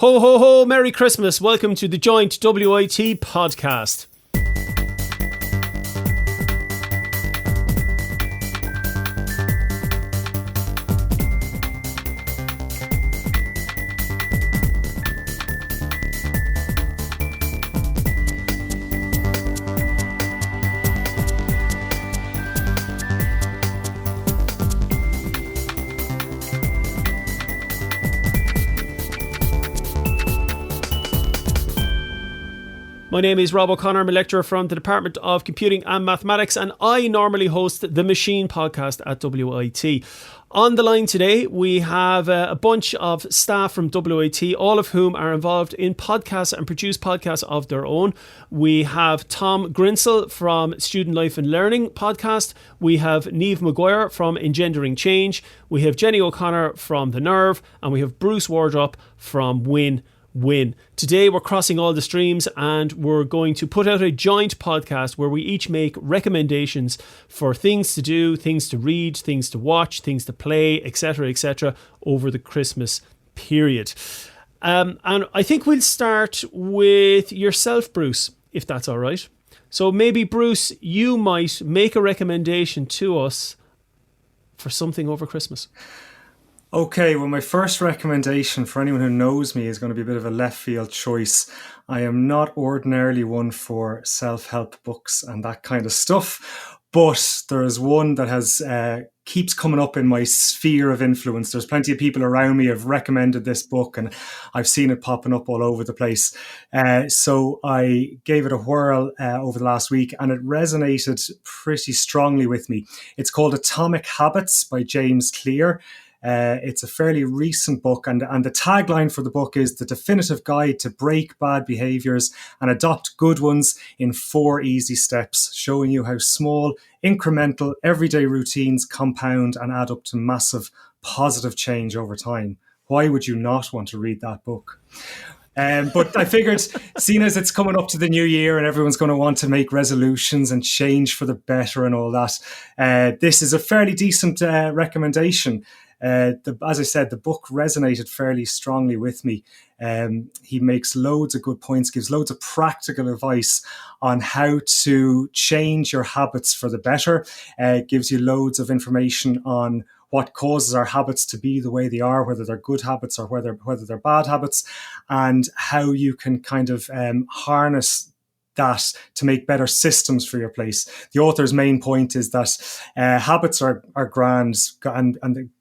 Ho, ho, ho, Merry Christmas. Welcome to the Joint WIT podcast. My name is Rob O'Connor. I'm a lecturer from the Department of Computing and Mathematics, and I normally host the Machine podcast at WIT. On the line today, we have a bunch of staff from WIT, all of whom are involved in podcasts and produce podcasts of their own. We have Tom Grinsell from Student Life and Learning podcast. We have Niamh Maguire from Engendering Change. We have Jenny O'Connor from The Nerve, and we have Bruce Wardrop from Win. Today we're crossing all the streams and we're going to put out a joint podcast where we each make recommendations for things to do, things to read, things to watch, things to play, etc. over the Christmas period. And I think we'll start with yourself, Bruce, if that's all right. So maybe, Bruce, you might make a recommendation to us for something over Christmas. Okay, well, my first recommendation for anyone who knows me is going to be a bit of a left field choice. I am not ordinarily one for self-help books and that kind of stuff, but there is one that has keeps coming up in my sphere of influence. There's plenty of people around me who have recommended this book and I've seen it popping up all over the place. So I gave it a whirl over the last week and it resonated pretty strongly with me. It's called Atomic Habits by James Clear. It's a fairly recent book and the tagline for the book is the definitive guide to break bad behaviours and adopt good ones in 4 easy steps, showing you how small, incremental, everyday routines compound and add up to massive positive change over time. Why would you not want to read that book? But I figured, seeing as it's coming up to the new year and everyone's going to want to make resolutions and change for the better and all that, this is a fairly decent recommendation. As I said, the book resonated fairly strongly with me. He makes loads of good points, gives loads of practical advice on how to change your habits for the better. Gives you loads of information on what causes our habits to be the way they are, whether they're good habits or whether they're bad habits, and how you can kind of harness that to make better systems for your place. The author's main point is that habits are grand and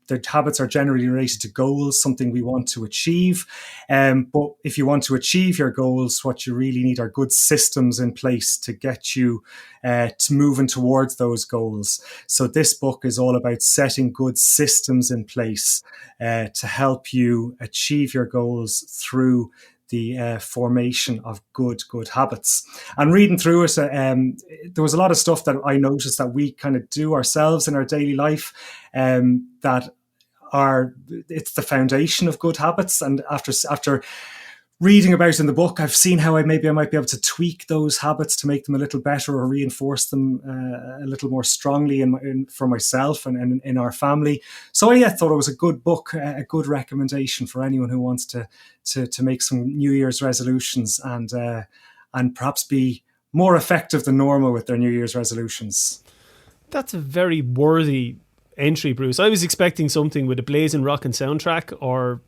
the habits are generally related to goals, something we want to achieve. But if you want to achieve your goals, what you really need are good systems in place to get you to moving towards those goals. So this book is all about setting good systems in place to help you achieve your goals through the formation of good habits. And reading through it, there was a lot of stuff that I noticed that we kind of do ourselves in our daily life that it's the foundation of good habits. And after reading about it in the book, I've seen how I might be able to tweak those habits to make them a little better or reinforce them a little more strongly for myself and in our family. So I thought it was a good book, a good recommendation for anyone who wants to make some New Year's resolutions and perhaps be more effective than normal with their New Year's resolutions. That's a very worthy entry, Bruce. I was expecting something with a blazing rockin' soundtrack or,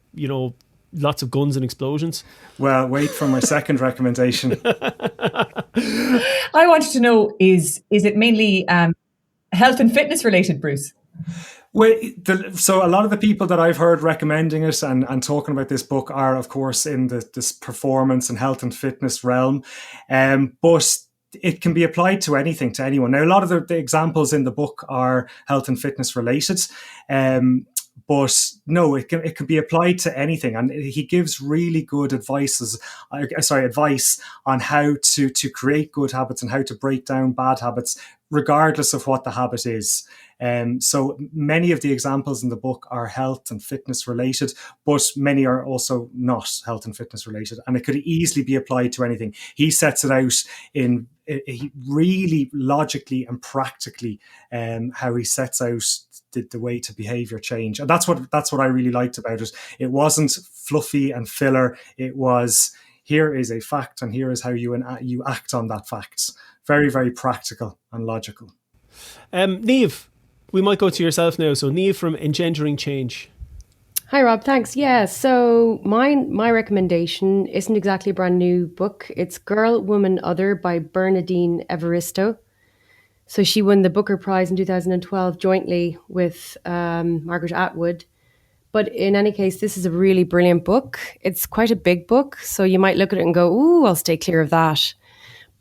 lots of guns and explosions. Well, wait for my second recommendation. I wanted to know, is it mainly health and fitness related, Bruce? Well, so a lot of the people that I've heard recommending it and talking about this book are, of course, in this performance and health and fitness realm. But it can be applied to anything, to anyone. Now, a lot of the examples in the book are health and fitness related. But no, it can be applied to anything. And he gives really good advice on how to create good habits and how to break down bad habits regardless of what the habit is. So many of the examples in the book are health and fitness related, but many are also not health and fitness related, and it could easily be applied to anything. He sets it out in really logically and practically, how he sets out the way to behavior change. And that's what I really liked about it. It wasn't fluffy and filler. It was, here is a fact and here is how you act on that fact. Very, very practical and logical. Niamh, we might go to yourself now. So Niamh from Engendering Change. Hi, Rob. Thanks. Yeah. So my recommendation isn't exactly a brand new book. It's Girl, Woman, Other by Bernardine Evaristo. So she won the Booker Prize in 2012 jointly with Margaret Atwood. But in any case, this is a really brilliant book. It's quite a big book, so you might look at it and go, "Ooh, I'll stay clear of that."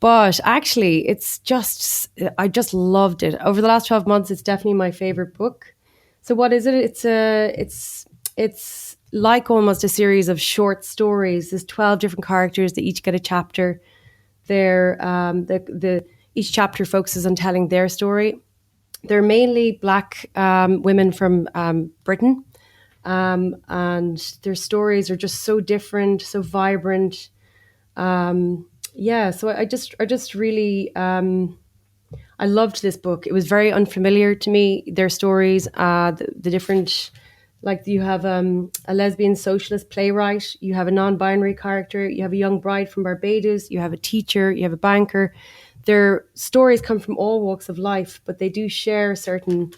But actually, I just loved it. Over the last 12 months, it's definitely my favorite book. So what is it? It's like almost a series of short stories. There's 12 different characters that each get a chapter. Each chapter focuses on telling their story. They're mainly Black women from Britain. And their stories are just so different, so vibrant. So I just really, I loved this book. It was very unfamiliar to me, their stories, the different, like you have a lesbian socialist playwright, you have a non-binary character, you have a young bride from Barbados, you have a teacher, you have a banker. Their stories come from all walks of life, but they do share certain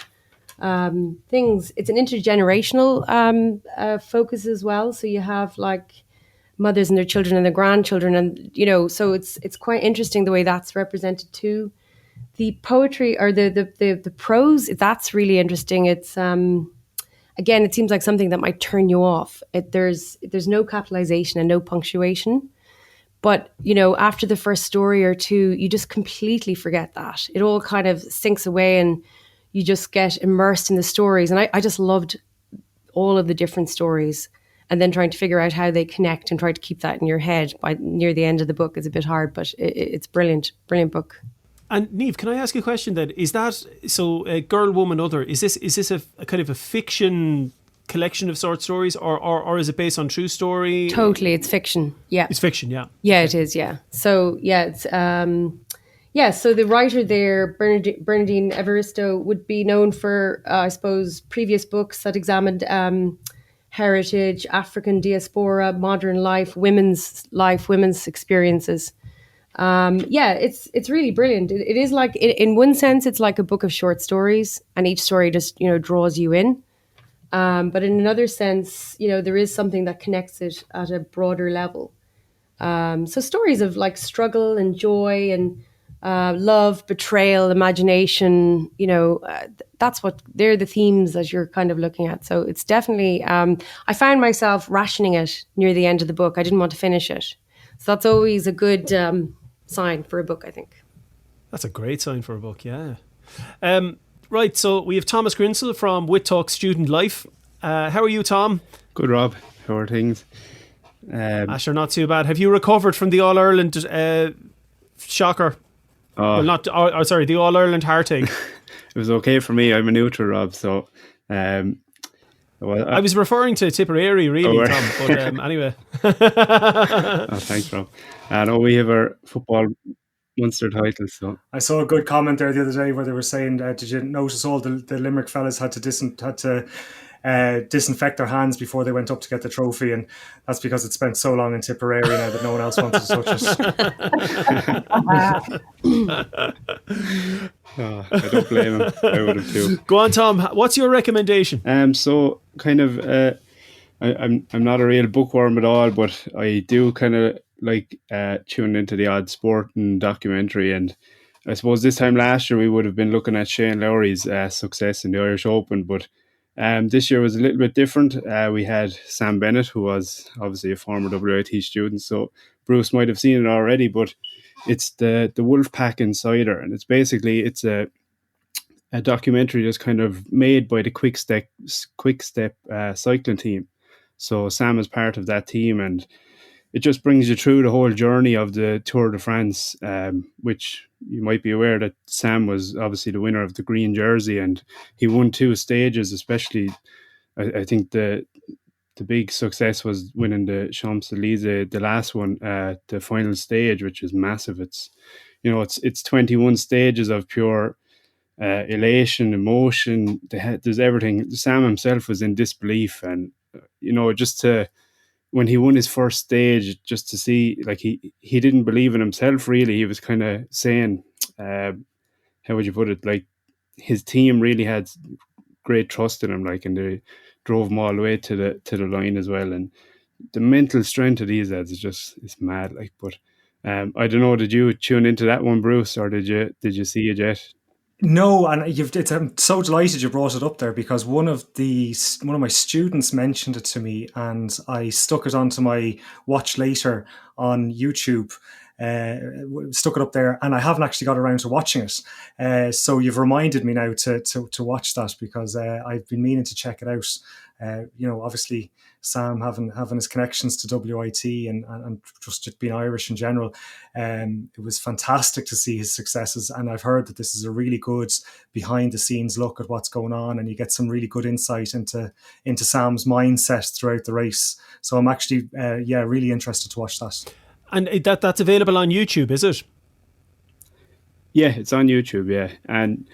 things. It's an intergenerational focus as well. So you have like mothers and their children and their grandchildren, and so it's quite interesting the way that's represented too. The poetry or the prose, that's really interesting. It's again, it seems like something that might turn you off. There's no capitalization and no punctuation. But, after the first story or two, you just completely forget that. It all kind of sinks away and you just get immersed in the stories. And I just loved all of the different stories, and then trying to figure out how they connect and try to keep that in your head by near the end of the book is a bit hard, but it's brilliant book. And Niamh, can I ask you a question then? Is that, so Girl, Woman, Other, is this a kind of a fiction collection of short stories, or is it based on true story? Totally, it's fiction. Yeah, it's fiction. Yeah, yeah, it is. Yeah, so yeah, it's so the writer there, Bernardine Evaristo, would be known for I suppose previous books that examined heritage, African diaspora, modern life, women's experiences. It's really brilliant. It is like, in one sense, it's like a book of short stories, and each story just draws you in. But in another sense, there is something that connects it at a broader level. So stories of like struggle and joy and love, betrayal, imagination, they're the themes that you're kind of looking at. So it's definitely, I found myself rationing it near the end of the book. I didn't want to finish it. So that's always a good sign for a book, I think. That's a great sign for a book, yeah. Right, so we have Thomas Grinsell from Wit Talk Student Life. How are you, Tom? Good, Rob. How are things? Sure, not too bad. Have you recovered from the All-Ireland shocker? The All-Ireland heartache. It was okay for me. I'm a neutral, Rob, so... I was referring to Tipperary, really, Tom, but anyway. Thanks, Rob. We have our football Munster title. So I saw a good comment there the other day where they were saying, did you notice all the Limerick fellas had to disinfect their hands before they went up to get the trophy, and that's because it spent so long in Tipperary now that no one else wanted to touch it. I don't blame him. I would have too. Go on, Tom. What's your recommendation? So kind of, I'm not a real bookworm at all, but I do kind of like tuning into the odd sport and documentary. And I suppose this time last year we would have been looking at Shane Lowry's success in the Irish Open, but this year was a little bit different. We had Sam Bennett, who was obviously a former WIT student, so Bruce might have seen it already, but it's the Wolfpack Insider, and it's a documentary that's kind of made by the Quick Step cycling team. So Sam is part of that team, and it just brings you through the whole journey of the Tour de France, which you might be aware that Sam was obviously the winner of the green jersey, and he won 2 stages. Especially, I think the big success was winning the Champs-Élysées, the last one, the final stage, which is massive. It's 21 stages of pure elation, emotion. There's everything. Sam himself was in disbelief, and just to, when he won his first stage, just to see, like, he didn't believe in himself really. He was kind of saying, how would you put it, like, his team really had great trust in him, like, and they drove him all the way to the line as well. And the mental strength of these lads is mad, like. But I don't know, did you tune into that one, Bruce, or did you see it yet? No, and I'm so delighted you brought it up there, because one of my students mentioned it to me, and I stuck it onto my watch later on YouTube. Stuck it up there, and I haven't actually got around to watching it. So you've reminded me now to watch that, because I've been meaning to check it out. Obviously Sam having his connections to WIT and just being Irish in general, it was fantastic to see his successes. And I've heard that this is a really good behind the scenes look at what's going on, and you get some really good insight into Sam's mindset throughout the race. So I'm actually really interested to watch that. And that's available on YouTube, is it? Yeah, it's on YouTube, yeah. And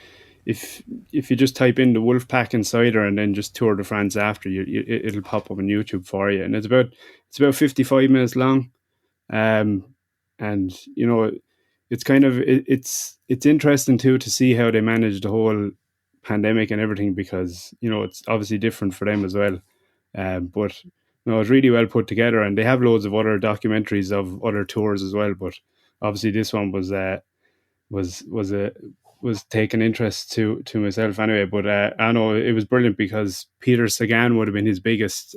if you just type in the Wolfpack Insider and then just Tour de France after, it'll pop up on YouTube for you. And it's about 55 minutes long. And it's kind of it's interesting too to see how they manage the whole pandemic and everything, because it's obviously different for them as well. But it's really well put together, and they have loads of other documentaries of other tours as well. But obviously this one was taking interest to myself anyway. But I know it was brilliant, because Peter Sagan would have been his biggest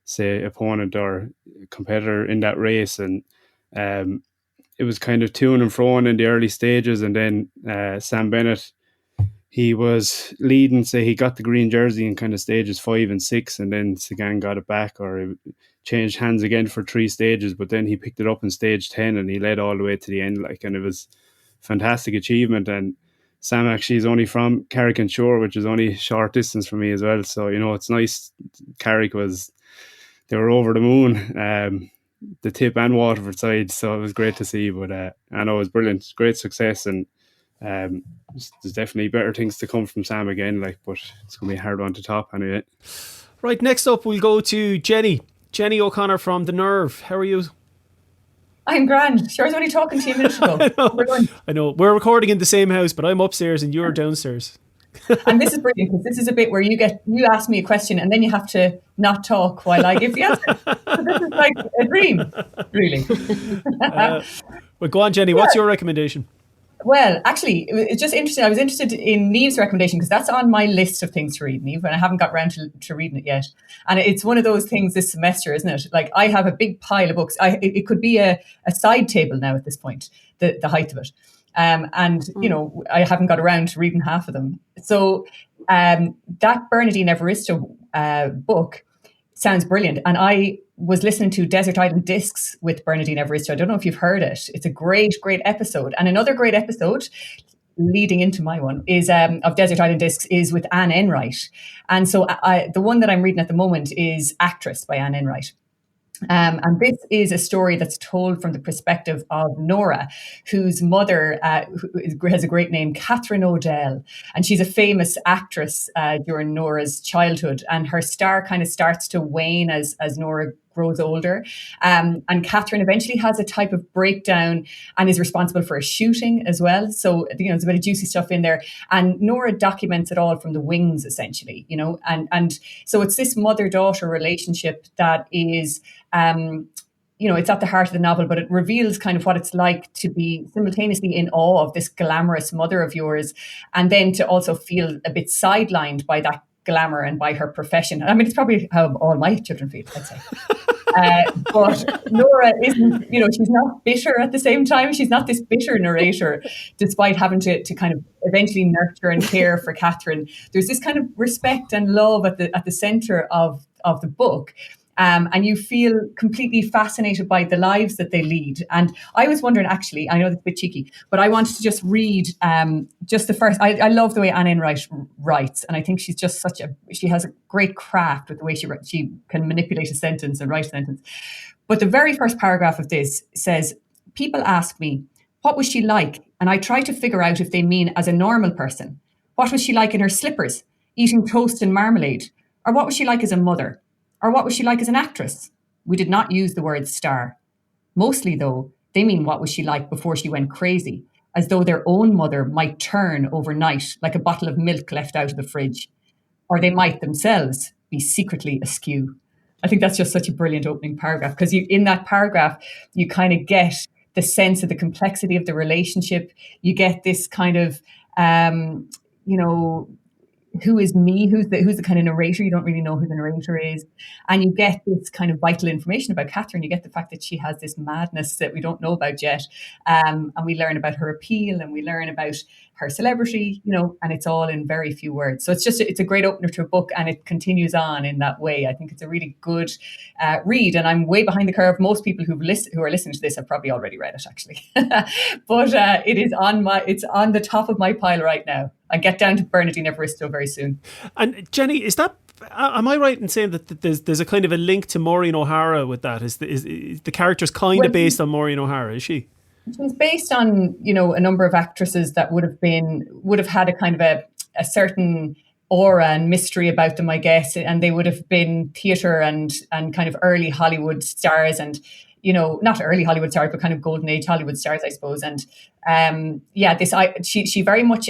say opponent or competitor in that race, and it was kind of to and fro in the early stages, and then Sam Bennett, he was leading, say he got the green jersey in kind of stages 5 and 6, and then Sagan got it back, or it changed hands again for 3 stages, but then he picked it up in stage 10 and he led all the way to the end, like, and it was fantastic achievement. And Sam actually is only from Carrick and Shore, which is only a short distance from me as well, so it's nice. Carrick they were over the moon, the Tip and Waterford side, so it was great to see. But I know it was brilliant, great success, and there's definitely better things to come from Sam again, like, but it's going to be a hard one to top anyway. Right, next up we'll go to Jenny O'Connor from The Nerve. How are you? I'm grand. Sure, I was only talking to you a minute ago. I know. We're recording in the same house, but I'm upstairs and you're downstairs. And this is brilliant, because this is a bit where you ask me a question and then you have to not talk while I give the answer. So this is like a dream, really. Well, go on, Jenny. What's your recommendation? Well, actually, it's just interesting. I was interested in Niamh's recommendation, because that's on my list of things to read, Niamh, and I haven't got around to reading it yet. And it's one of those things this semester, isn't it? Like, I have a big pile of books. It could be a side table now at this point, the height of it. I haven't got around to reading half of them. So that Bernardine Evaristo book sounds brilliant. And I was listening to Desert Island Discs with Bernardine Evaristo. I don't know if you've heard it. It's a great, great episode. And another great episode leading into my one is of Desert Island Discs is with Anne Enright. And so the one that I'm reading at the moment is Actress by Anne Enright. And this is a story that's told from the perspective of Nora, whose mother who has a great name, Catherine O'Dell. And she's a famous actress during Nora's childhood. And her star kind of starts to wane as Nora grows older. And Catherine eventually has a type of breakdown and is responsible for a shooting as well. So, there's a bit of juicy stuff in there. And Nora documents it all from the wings, essentially, and so it's this mother-daughter relationship that is, it's at the heart of the novel, but it reveals kind of what it's like to be simultaneously in awe of this glamorous mother of yours, and then to also feel a bit sidelined by that glamour and by her profession. I mean, it's probably how all my children feel, I'd say. But Nora isn't, she's not bitter at the same time. She's not this bitter narrator, despite having to kind of eventually nurture and care for Catherine. There's this kind of respect and love at the center of the book. and you feel completely fascinated by the lives that they lead. And I was wondering, actually, I know that's a bit cheeky, but I wanted to just read just the first. I love the way Anne Enright writes, and I think she's just she has a great craft with the way she can manipulate a sentence and write a sentence. But the very first paragraph of this says, "People ask me, what was she like? And I try to figure out if they mean as a normal person. What was she like in her slippers, eating toast and marmalade? Or what was she like as a mother? Or what was she like as an actress?" We did not use the word star. Mostly, though, they mean what was she like before she went crazy, as though their own mother might turn overnight like a bottle of milk left out of the fridge. Or they might themselves be secretly askew. I think that's just such a brilliant opening paragraph, because in that paragraph, you kind of get the sense of the complexity of the relationship. You get this kind of, who is me? Who's the kind of narrator? You don't really know who the narrator is. And you get this kind of vital information about Catherine. You get the fact that she has this madness that we don't know about yet. And we learn about her appeal, and we learn about her celebrity, and it's all in very few words. So it's a great opener to a book, and it continues on in that way. I think it's a really good read, and I'm way behind the curve. Most people who are listening to this have probably already read it, actually. But it's on the top of my pile right now. I get down to Bernardine Evaristo very soon. And Jenny, am I right in saying that there's a kind of a link to Maureen O'Hara with that? Is the character's kind of based on Maureen O'Hara, is she? She's based on, a number of actresses that would have had a kind of a certain aura and mystery about them, I guess, and they would have been theatre and kind of early Hollywood stars, and not early Hollywood stars, but kind of golden age Hollywood stars, I suppose. And she very much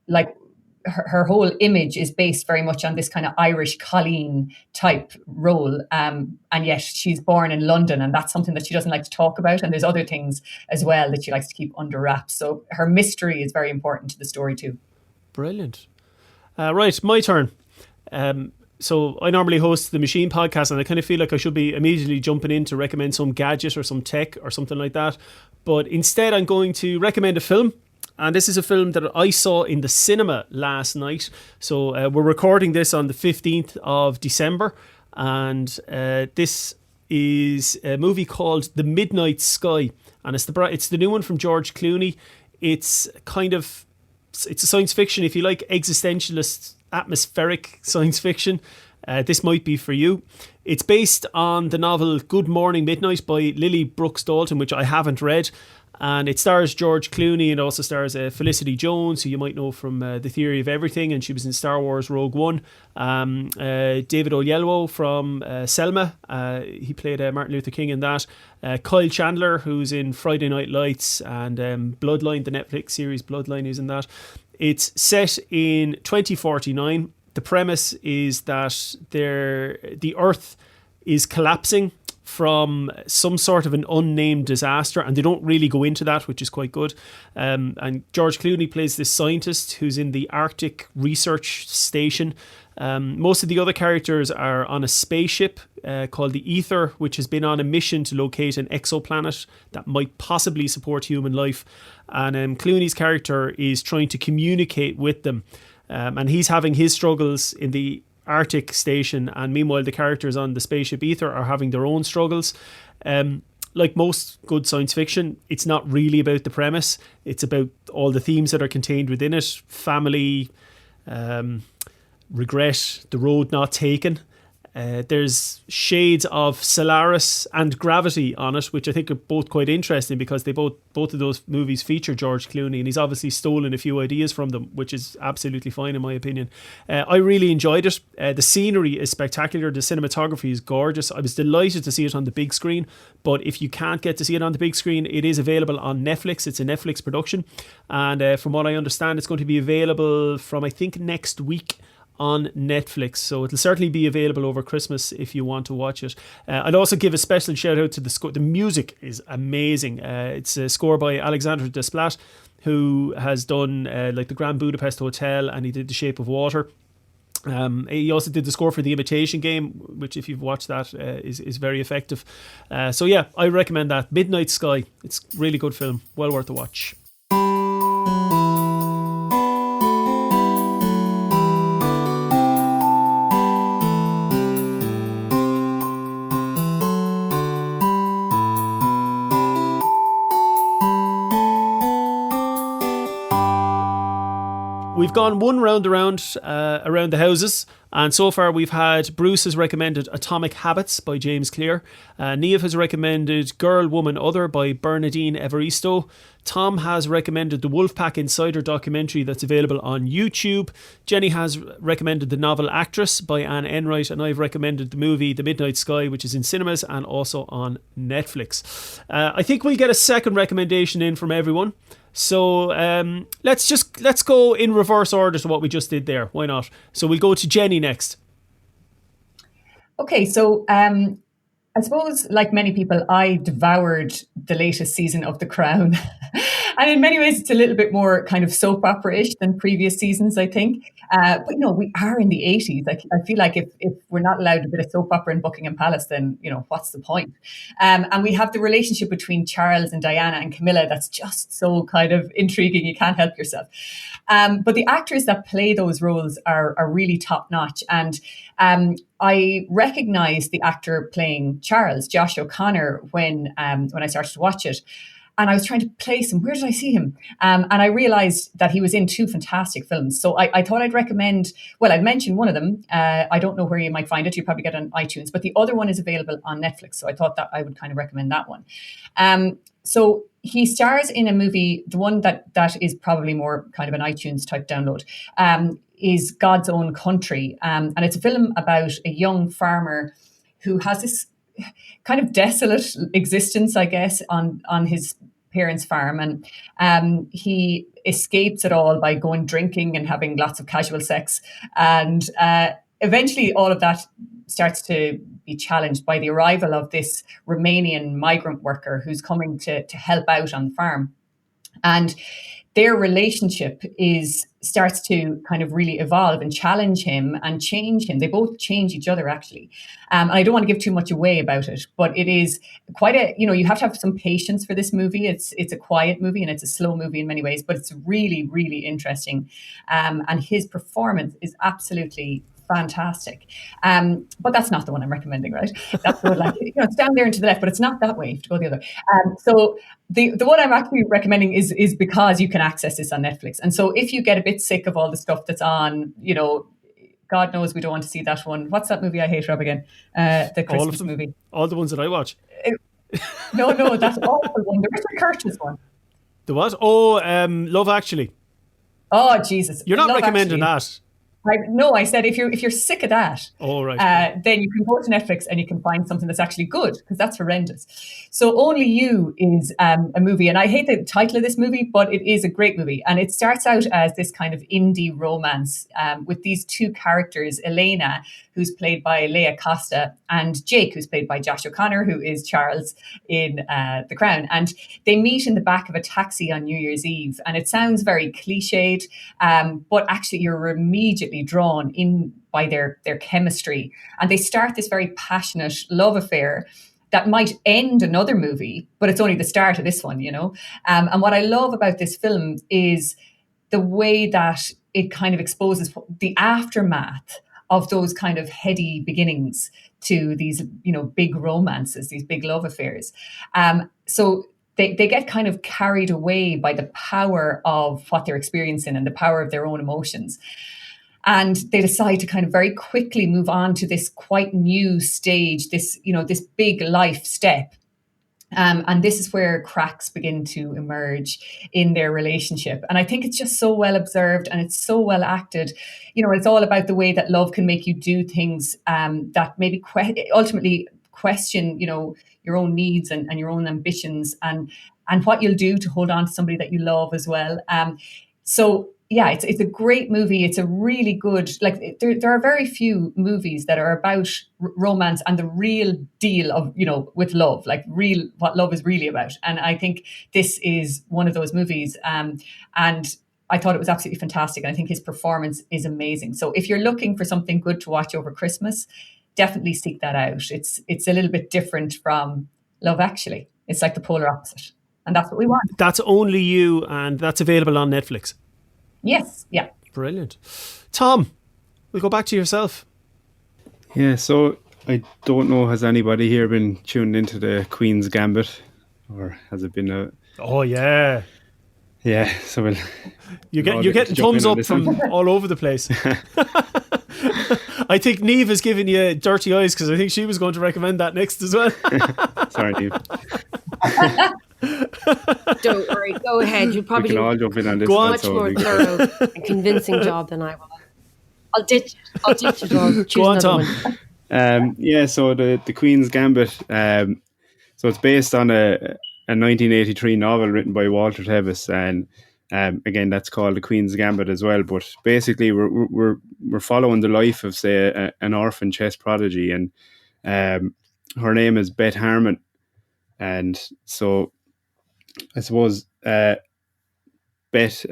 like her whole image is based very much on this kind of Irish Colleen type role. And yet she's born in London, and that's something that she doesn't like to talk about. And there's other things as well that she likes to keep under wraps. So her mystery is very important to the story too. Brilliant. Right, my turn. So I normally host the Machine podcast, and I kind of feel like I should be immediately jumping in to recommend some gadget or some tech or something like that. But instead, I'm going to recommend a film. And this is a film that I saw in the cinema last night. So we're recording this on the 15th of December. And this is a movie called The Midnight Sky. And it's the new one from George Clooney. It's a science fiction, if you like, existentialist, atmospheric science fiction. This might be for you. It's based on the novel Good Morning Midnight by Lily Brooks Dalton, which I haven't read. And it stars George Clooney, and also stars Felicity Jones, who you might know from The Theory of Everything, and she was in Star Wars Rogue One. David Oyelowo from Selma, he played Martin Luther King in that. Kyle Chandler, who's in Friday Night Lights, and Bloodline, the Netflix series Bloodline, is in that. It's set in 2049. The premise is that the Earth is collapsing from some sort of an unnamed disaster, and they don't really go into that, which is quite good. And George Clooney plays this scientist who's in the Arctic Research Station. Most of the other characters are on a spaceship called the Ether, which has been on a mission to locate an exoplanet that might possibly support human life. And Clooney's character is trying to communicate with them. And he's having his struggles in the Arctic station, and meanwhile the characters on the spaceship Ether are having their own struggles. Like most good science fiction, it's not really about the premise. It's about all the themes that are contained within it: family, regret, the road not taken. There's shades of Solaris and Gravity on it, which I think are both quite interesting, because they both of those movies feature George Clooney, and he's obviously stolen a few ideas from them, which is absolutely fine in my opinion. I really enjoyed it. The scenery is spectacular. The cinematography is gorgeous. I was delighted to see it on the big screen, but if you can't get to see it on the big screen, it is available on Netflix. It's a Netflix production, and from what I understand, it's going to be available from, I think, next week on Netflix, so it'll certainly be available over Christmas if you want to watch it. I'd also give a special shout out to the score. The music is amazing. It's a score by Alexandre Desplat, who has done like the Grand Budapest Hotel, and he did The Shape of Water. He also did the score for The Imitation Game, which, if you've watched that, is very effective. So yeah, I recommend that. Midnight Sky. It's a really good film, well worth a watch. we've gone one round around the houses, and so far we've had Bruce has recommended Atomic Habits by James Clear. Niamh has recommended Girl, Woman, Other by Bernadine Evaristo. Tom has recommended the Wolfpack Insider documentary that's available on YouTube. Jenny has recommended the novel Actress by Anne Enright, and I've recommended the movie The Midnight Sky, which is in cinemas and also on Netflix. I think we'll get a second recommendation in from everyone. So let's go in reverse order to what we just did there. Why not? So we'll go to Jenny next. Okay, so I suppose, like many people, I devoured the latest season of The Crown. And in many ways, it's a little bit more kind of soap opera-ish than previous seasons, I think. But, we are in the 80s. I feel like if we're not allowed a bit of soap opera in Buckingham Palace, then, what's the point? And we have the relationship between Charles and Diana and Camilla that's just so kind of intriguing. You can't help yourself. But the actors that play those roles are really top-notch. And I recognised the actor playing Charles, Josh O'Connor, when I started to watch it. And I was trying to place him. Where did I see him? And I realised that he was in two fantastic films. So I thought I'd recommend, I'd mention one of them. I don't know where you might find it. You probably get it on iTunes. But the other one is available on Netflix. So I thought that I would kind of recommend that one. So he stars in a movie, the one that is probably more kind of an iTunes type download, is God's Own Country. And it's a film about a young farmer who has this kind of desolate existence, I guess, on his parents' farm. And he escapes it all by going drinking and having lots of casual sex. And eventually all of that starts to be challenged by the arrival of this Romanian migrant worker who's coming to help out on the farm. And their relationship starts to kind of really evolve and challenge him and change him. They both change each other, actually. And I don't want to give too much away about it, but it is quite you have to have some patience for this movie. It's a quiet movie and it's a slow movie in many ways, but it's really, really interesting. And his performance is absolutely fantastic. But that's not the one I'm recommending, right? That's the one, it's down there and to the left, but it's not that way. You have to go the other. So the one I'm actually recommending is because you can access this on Netflix. And so if you get a bit sick of all the stuff that's on, God knows we don't want to see that one. What's that movie I hate, Rob, again? The Christmas movie. All the ones that I watch. No, that's awful one. The Richard Curtis one. The what? Oh, Love Actually. Oh, Jesus. You're not recommending that. No, I said if you're sick of that, then you can go to Netflix and you can find something that's actually good, because that's horrendous. So Only You is a movie, and I hate the title of this movie, but it is a great movie. And it starts out as this kind of indie romance with these two characters, Elena, who's played by Leah Costa, and Jake, who's played by Josh O'Connor, who is Charles in The Crown. And they meet in the back of a taxi on New Year's Eve. And it sounds very cliched, but actually you're immediately drawn in by their chemistry. And they start this very passionate love affair that might end another movie, but it's only the start of this one, And what I love about this film is the way that it kind of exposes the aftermath of those kind of heady beginnings to these, big romances, these big love affairs. So they get kind of carried away by the power of what they're experiencing and the power of their own emotions. And they decide to kind of very quickly move on to this quite new stage, this big life step. And this is where cracks begin to emerge in their relationship. And I think it's just so well observed and it's so well acted. It's all about the way that love can make you do things that maybe ultimately question, your own needs and your own ambitions and what you'll do to hold on to somebody that you love as well. So yeah, it's a great movie. It's a really good, there are very few movies that are about romance and the real deal of, with love, what love is really about. And I think this is one of those movies. And I thought it was absolutely fantastic. And I think his performance is amazing. So if you're looking for something good to watch over Christmas, definitely seek that out. It's a little bit different from Love Actually. It's like the polar opposite. And that's what we want. That's Only You, and that's available on Netflix. Yes, yeah. Brilliant. Tom, we'll go back to yourself. Yeah, so I don't know, has anybody here been tuned into the Queen's Gambit? Or has it been a... Oh, yeah. Yeah, so we'll, You're getting thumbs up from all over the place. I think Niamh has given you dirty eyes because I think she was going to recommend that next as well. Sorry, Niamh. Don't worry, go ahead. You'll probably We can do all jump in on this. Go on. one, much so more we can- thorough and convincing job than I will. I'll ditch it. I'll choose Go on, another Tom. one. Yeah, so the Queen's Gambit. So it's based on a 1983 novel written by Walter Tevis, and again that's called The Queen's Gambit as well. But basically, we're following the life of, say, an orphan chess prodigy, and her name is Beth Harmon, and so I suppose Beth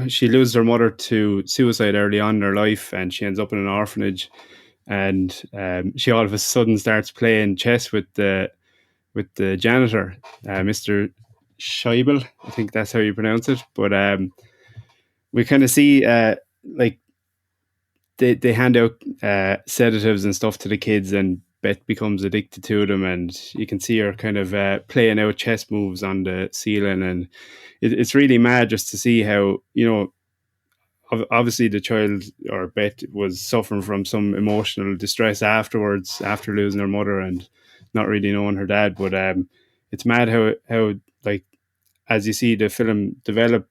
she loses her mother to suicide early on in her life, and she ends up in an orphanage, and she all of a sudden starts playing chess with the janitor, Mr. Scheibel. I think that's how you pronounce it. But we kind of see like they hand out sedatives and stuff to the kids, and Beth becomes addicted to them, and you can see her kind of playing out chess moves on the ceiling, and it's really mad just to see how, you know, obviously the child, or Beth, was suffering from some emotional distress afterwards, after losing her mother and not really knowing her dad. But it's mad how like, as you see the film develop,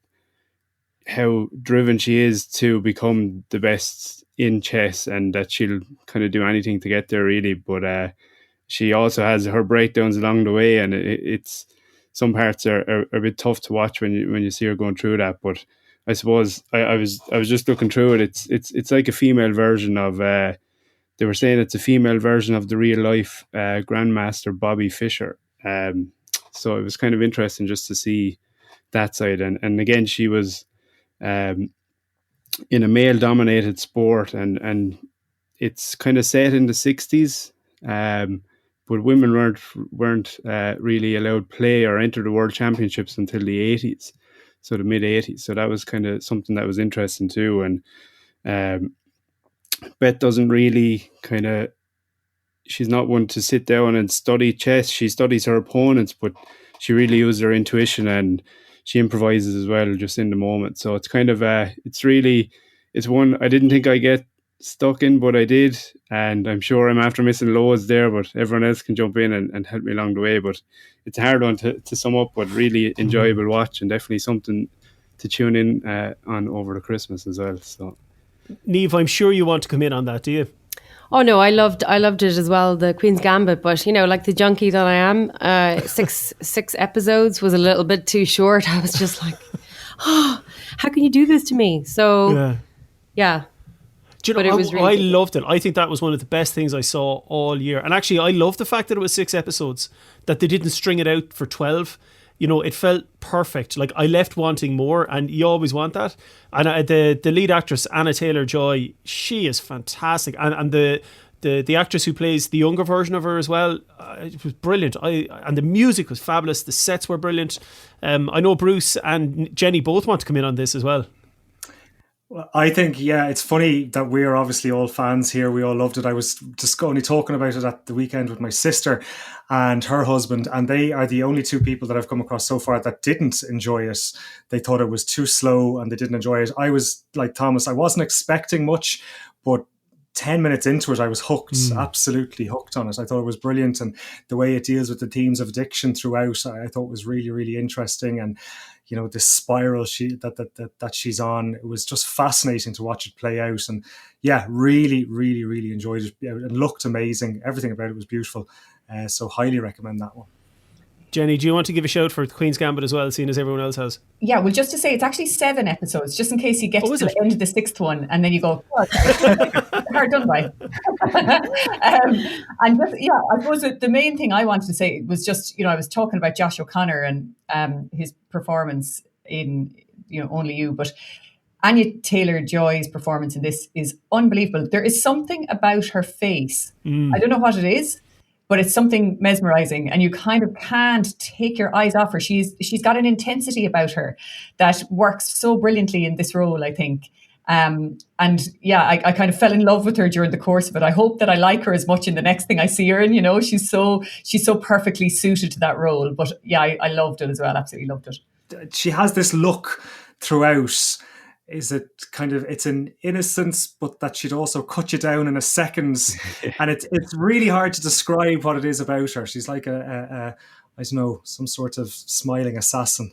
how driven she is to become the best in chess, and that she'll kind of do anything to get there, really. But she also has her breakdowns along the way, and it's some parts are a bit tough to watch when you see her going through that. But I suppose I was just looking through it. It's like a female version of they were saying it's a female version of the real life Grandmaster Bobby Fischer. So it was kind of interesting just to see that side. And again, she was in a male dominated sport, and it's kind of set in the 60s. But women weren't really allowed play or enter the World Championships until the 80s, so the mid 80s. So that was kind of something that was interesting too. And Beth doesn't really she's not one to sit down and study chess. She studies her opponents, but she really uses her intuition, and she improvises as well, just in the moment. So it's kind of it's one I didn't think I get stuck in, but I did, and I'm sure I'm after missing loads there, but everyone else can jump in and help me along the way. But it's a hard one to sum up, but really enjoyable watch, and definitely something to tune in on over the Christmas as well. So Niamh, I'm sure you want to come in on that, do you? Oh no, I loved it as well, the Queen's Gambit. But you know, like the junkie that I am, six episodes was a little bit too short. I was just like, oh, how can you do this to me? So yeah. Do you know, But it was really I good. loved it. I think that was one of the best things I saw all year. And actually, I love the fact that it was 6 episodes, that they didn't string it out for 12. You know, it felt perfect. Like, I left wanting more, and you always want that. And the lead actress, Anna Taylor-Joy, she is fantastic. And the actress who plays the younger version of her as well, it was brilliant. And the music was fabulous. The sets were brilliant. I know Bruce and Jenny both want to come in on this as well. I think, yeah, it's funny that we're obviously all fans here. We all loved it. I was just only talking about it at the weekend with my sister and her husband, and they are the only two people that I've come across so far that didn't enjoy it. They thought it was too slow and they didn't enjoy it. I was like Thomas, I wasn't expecting much, but 10 minutes into it, I was hooked, absolutely hooked on it. I thought it was brilliant, and the way it deals with the themes of addiction throughout, I thought was really, really interesting. And you know, this spiral that she's on, it was just fascinating to watch it play out. And yeah, really, really, really enjoyed it. It looked amazing. Everything about it was beautiful. So highly recommend that one. Jenny, do you want to give a shout for the Queen's Gambit as well, seeing as everyone else has? Yeah, well, just to say, it's actually 7 episodes, just in case you get to the end of the 6th one and then you go, oh, hard done by. And just, yeah, I suppose the main thing I wanted to say was just, you know, I was talking about Josh O'Connor and his performance in, you know, Only You, but Anya Taylor-Joy's performance in this is unbelievable. There is something about her face. I don't know what it is, but it's something mesmerizing, and you kind of can't take your eyes off her. She's got an intensity about her that works so brilliantly in this role, I think. And yeah, I kind of fell in love with her during the course of it. I hope that I like her as much in the next thing I see her in. You know, she's so perfectly suited to that role. But yeah, I loved it as well. Absolutely loved it. she has this look throughout. Is it kind of, it's an innocence, but that she'd also cut you down in a second. And it's really hard to describe what it is about her. She's like I don't know, some sort of smiling assassin.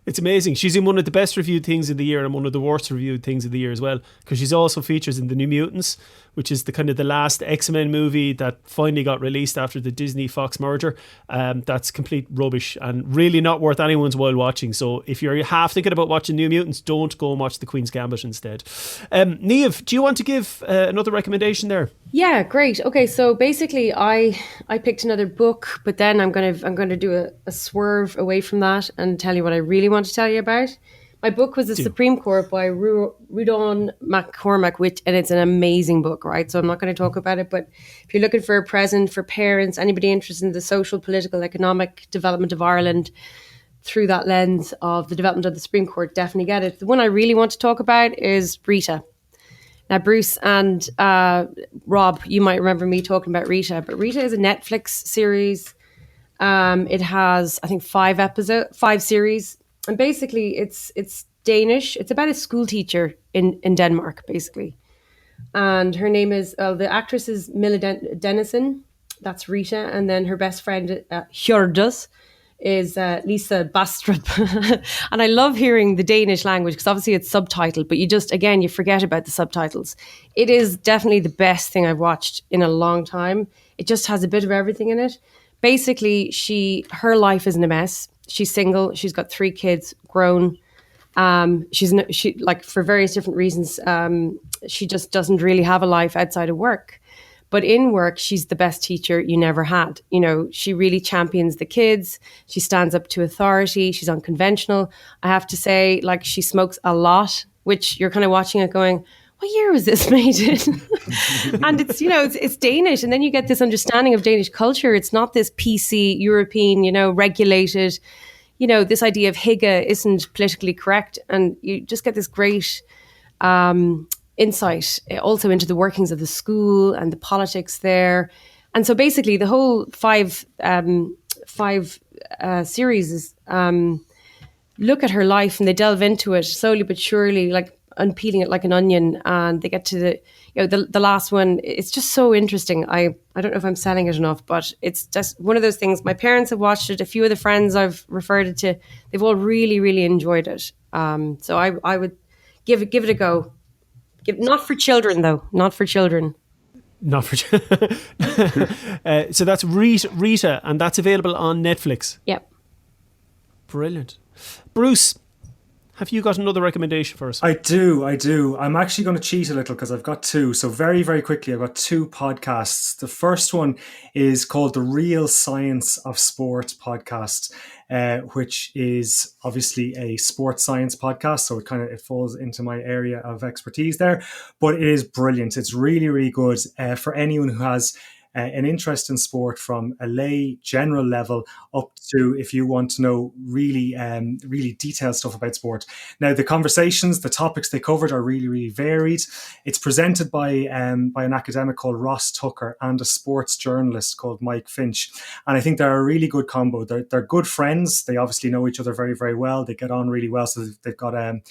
It's amazing. She's in one of the best reviewed things of the year and one of the worst reviewed things of the year as well, because she's also features in The New Mutants, which is the kind of the last X-Men movie that finally got released after the Disney-Fox merger. That's complete rubbish and really not worth anyone's while watching. So if you're half thinking about watching New Mutants, don't go and watch The Queen's Gambit instead. Niamh, do you want to give another recommendation there? Yeah, great. Okay, so basically I picked another book, but then I'm gonna do a swerve away from that and tell you what I really want to tell you about. My book was The Supreme Court by Rudon McCormack, and it's an amazing book, right? So I'm not going to talk about it, but if you're looking for a present for parents, anybody interested in the social, political, economic development of Ireland through that lens of the development of the Supreme Court, definitely get it. The one I really want to talk about is Rita. Now, Bruce and Rob, you might remember me talking about Rita, but Rita is a Netflix series. It has, I think, 5 series. And basically, it's Danish. It's about a school teacher in Denmark, basically. And her name is, the actress is Mille Dennison. That's Rita. And then her best friend, Hjordus, is Lisa Bastrup. And I love hearing the Danish language because obviously it's subtitled, but you forget about the subtitles. It is definitely the best thing I've watched in a long time. It just has a bit of everything in it. Basically, her life is in a mess. She's single. She's got 3 kids, grown. She like for various different reasons. She just doesn't really have a life outside of work. But in work, she's the best teacher you never had. You know, she really champions the kids. She stands up to authority. She's unconventional. I have to say, like, she smokes a lot, which you're kind of watching it going, what year was this made in? And it's Danish. And then you get this understanding of Danish culture. It's not this PC European, regulated, this idea of hygge isn't politically correct. And you just get this great insight also into the workings of the school and the politics there. And so basically the whole five series is look at her life, and they delve into it slowly but surely, like unpeeling it like an onion, and they get to the last one. It's just so interesting. I don't know if I'm selling it enough, but it's just one of those things. My parents have watched it. A few of the friends I've referred it to, they've all really, really enjoyed it. So I would give it a go. Not for children, though. Not for children. Not for so that's Rita, and that's available on Netflix. Yep. Brilliant. Bruce, have you got another recommendation for us? I do. I'm actually going to cheat a little because I've got 2. So very, very quickly, I've got 2 podcasts. The first one is called The Real Science of Sport podcast, which is obviously a sports science podcast. So it falls into my area of expertise there, but it is brilliant. It's really, really good for anyone who has an interest in sport, from a lay general level up to if you want to know really, really detailed stuff about sport. Now, the conversations, the topics they covered are really, really varied. It's presented by an academic called Ross Tucker and a sports journalist called Mike Finch. And I think they're a really good combo. They're good friends. They obviously know each other very, very well. They get on really well. So they've got a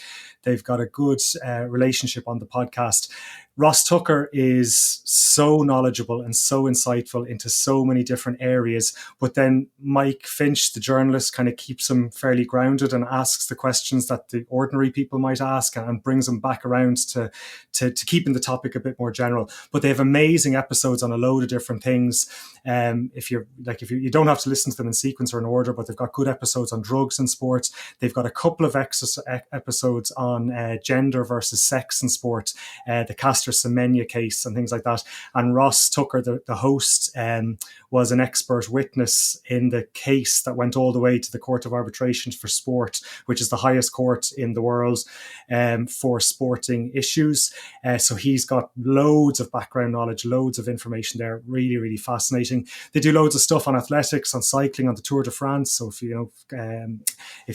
good relationship on the podcast. Ross Tucker is so knowledgeable and so insightful into so many different areas, but then Mike Finch, the journalist, kind of keeps him fairly grounded and asks the questions that the ordinary people might ask, and brings them back around to keeping the topic a bit more general. But they have amazing episodes on a load of different things. If you don't have to listen to them in sequence or in order, but they've got good episodes on drugs and sports. They've got a couple of episodes on gender versus sex in sport, the Caster Semenya case and things like that. And Ross Tucker, the host, was an expert witness in the case that went all the way to the Court of Arbitration for Sport, which is the highest court in the world for sporting issues. So he's got loads of background knowledge, loads of information there. Really, really fascinating. They do loads of stuff on athletics, on cycling, on the Tour de France. So if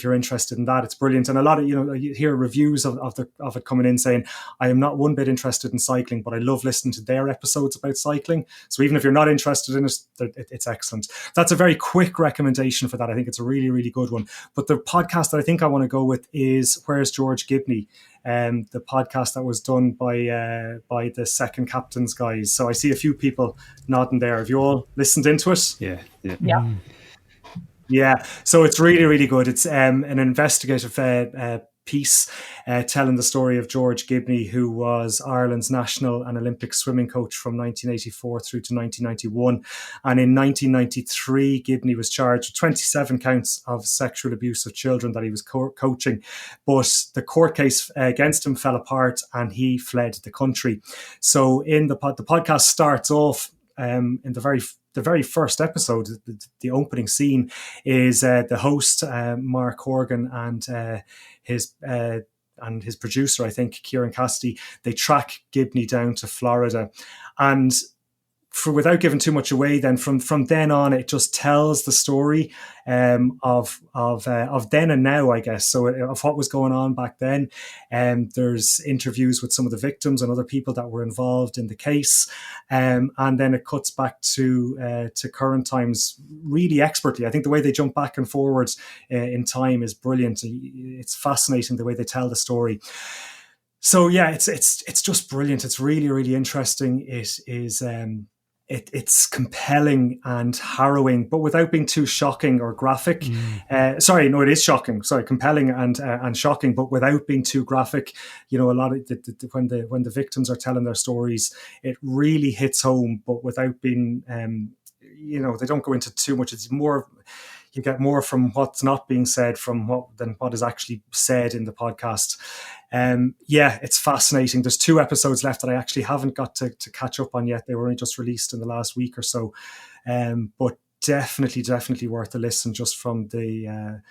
you're interested in that, it's brilliant. And a lot of you hear reviews of it coming in saying, I am not one bit interested in cycling, but I love listening to their episodes about cycling. So even if you're not interested in it, it's excellent. That's a very quick recommendation for that. I think it's a really, really good one. But the podcast that I think I want to go with is Where's George Gibney? The podcast that was done by the Second Captains guys. So I see a few people nodding there. Have you all listened into it? Yeah. Yeah, so it's really, really good. It's an investigative piece telling the story of George Gibney, who was Ireland's national and Olympic swimming coach from 1984 through to 1991. And in 1993, Gibney was charged with 27 counts of sexual abuse of children that he was coaching. But the court case against him fell apart and he fled the country. So in the podcast starts off in the very first episode. The opening scene is the host, Mark Horgan, and his producer, I think, Kieran Cassidy. They track Gibney down to Florida, and without giving too much away, then from then on, it just tells the story of then and now, I guess. So of what was going on back then. There's interviews with some of the victims and other people that were involved in the case, and then it cuts back to current times really expertly. I think the way they jump back and forwards in time is brilliant. It's fascinating the way they tell the story. So yeah, it's just brilliant. It's really, really interesting. It is. It's compelling and harrowing, but without being too shocking or graphic. It is shocking. Compelling and shocking, but without being too graphic. You know, a lot of when the victims are telling their stories, it really hits home, but without being, they don't go into too much. It's more. You get more from what's not being said than what is actually said in the podcast. It's fascinating. There's 2 episodes left that I actually haven't got to catch up on yet. They were only just released in the last week or so. But definitely worth a listen, just from the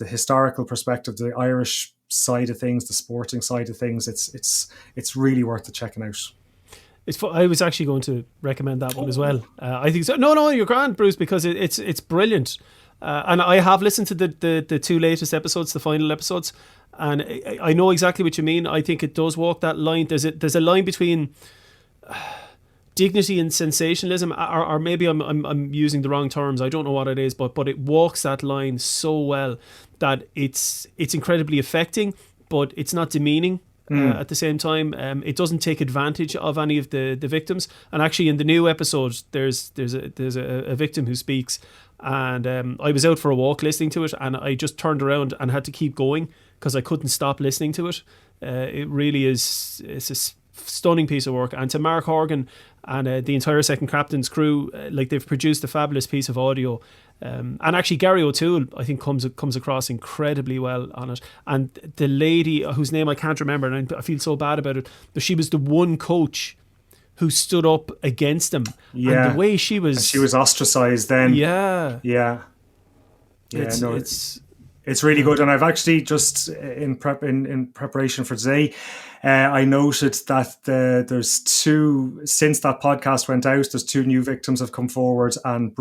historical perspective, the Irish side of things, the sporting side of things. It's really worth the checking out. I was actually going to recommend that one as well. I think so. No, you're grand, Bruce, because it's brilliant. And I have listened to the 2 latest episodes, the final episodes, and I know exactly what you mean. I think it does walk that line. There's a line between dignity and sensationalism, or maybe I'm using the wrong terms. I don't know what it is, but it walks that line so well that it's incredibly affecting, but it's not demeaning. At the same time, it doesn't take advantage of any of the victims. And actually, in the new episode, there's a victim who speaks, and I was out for a walk listening to it, and I just turned around and had to keep going because I couldn't stop listening to it. It really is. It's a stunning piece of work. And to Mark Horgan and the entire Second Captains crew, they've produced a fabulous piece of audio. And actually Gary O'Toole, I think, comes across incredibly well on it. And the lady whose name I can't remember, and I feel so bad about it, but she was the one coach who stood up against him. Yeah. And the way she was ostracized then. Yeah. It's really good. And I've actually just in preparation for today, I noted that there's 2, since that podcast went out, there's 2 new victims have come forward and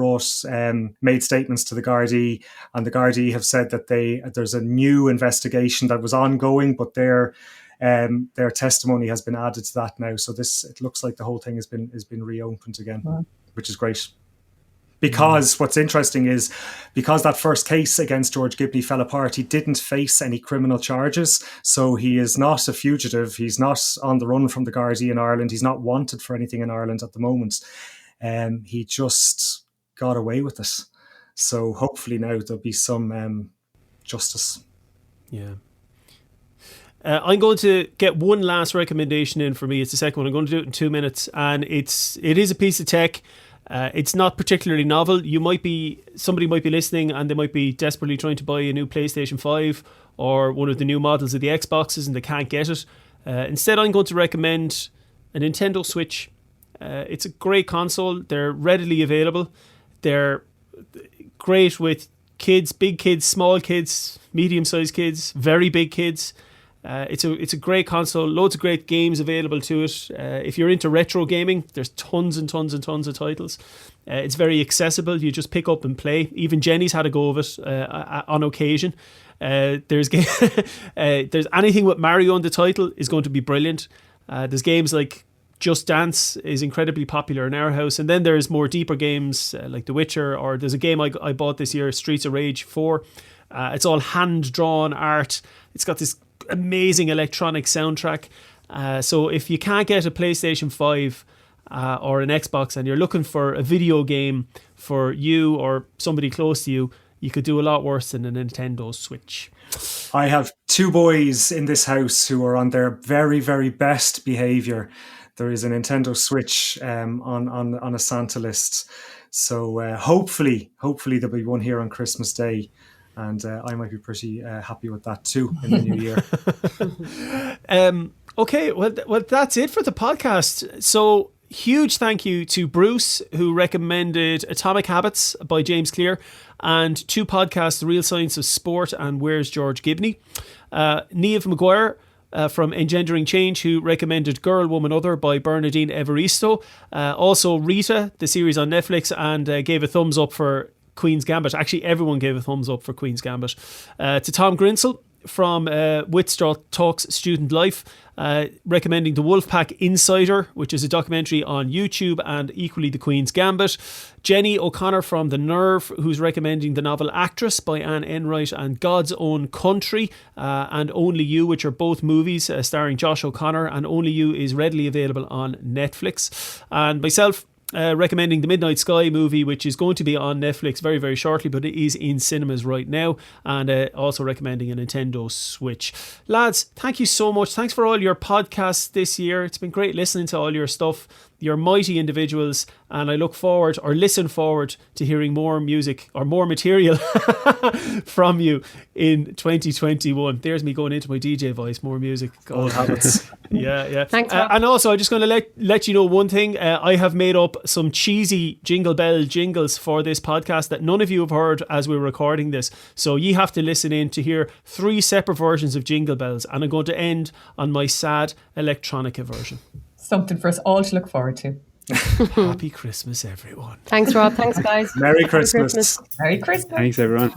made statements to the Gardaí, and the Gardaí have said that there's a new investigation that was ongoing, but their testimony has been added to that now. So it looks like the whole thing has been reopened again, which is great. Because what's interesting is, because that first case against George Gibney fell apart, he didn't face any criminal charges. So he is not a fugitive. He's not on the run from the Gardaí in Ireland. He's not wanted for anything in Ireland at the moment. He just got away with it. So hopefully now there'll be some justice. Yeah. I'm going to get one last recommendation in for me. It's the second one. I'm going to do it in 2 minutes. And it is a piece of tech. It's not particularly novel. Somebody might be listening and they might be desperately trying to buy a new PlayStation 5 or one of the new models of the Xboxes and they can't get it. Instead, I'm going to recommend a Nintendo Switch. It's a great console. They're readily available. They're great with kids, big kids, small kids, medium-sized kids, very big kids. It's a great console, loads of great games available to it. If you're into retro gaming, there's tons and tons and tons of titles. It's very accessible. You just pick up and play. Even Jenny's had a go of it on occasion. There's anything with Mario on the title is going to be brilliant. There's games like Just Dance is incredibly popular in our house, and then there's more deeper games like The Witcher, or there's a game I bought this year, Streets of Rage 4. It's all hand-drawn art. It's got this amazing electronic soundtrack. So if you can't get a PlayStation 5 or an Xbox and you're looking for a video game for you or somebody close to you, you could do a lot worse than a Nintendo Switch. I have two boys in this house who are on their very, very best behavior. There is a Nintendo Switch on a Santa list. So hopefully there'll be one here on Christmas Day. And I might be pretty happy with that too in the new year. Okay, well, that's it for the podcast. So huge thank you to Bruce, who recommended Atomic Habits by James Clear, and two podcasts, The Real Science of Sport and Where's George Gibney. Niamh Maguire from Engendering Change, who recommended Girl, Woman, Other by Bernardine Evaristo. Also Rita, the series on Netflix, and gave a thumbs up for Queen's Gambit. Actually, everyone gave a thumbs up for Queen's Gambit. To Tom Grinsell from Whitstraw Talks Student Life, recommending The Wolfpack Insider, which is a documentary on YouTube, and equally The Queen's Gambit. Jenny O'Connor from The Nerve, who's recommending the novel Actress by Anne Enright, and God's Own Country and Only You, which are both movies starring Josh O'Connor, and Only You is readily available on Netflix. And myself, recommending the Midnight Sky movie, which is going to be on Netflix very, very shortly, but it is in cinemas right now, and also recommending a Nintendo Switch. Lads, thank you so much. Thanks for all your podcasts this year. It's been great listening to all your stuff. You're mighty individuals, and I listen forward to hearing more music or more material from you in 2021. There's me going into my DJ voice, more music. Old habits. Yeah. Thanks, Rob. And also, I'm just going to let you know one thing. I have made up some cheesy Jingle Bell jingles for this podcast that none of you have heard as we're recording this. So you have to listen in to hear 3 separate versions of Jingle Bells, and I'm going to end on my sad electronica version. Something for us all to look forward to. Happy Christmas, everyone. Thanks, Rob. Thanks, guys. Merry Christmas. Merry Christmas. Thanks, everyone.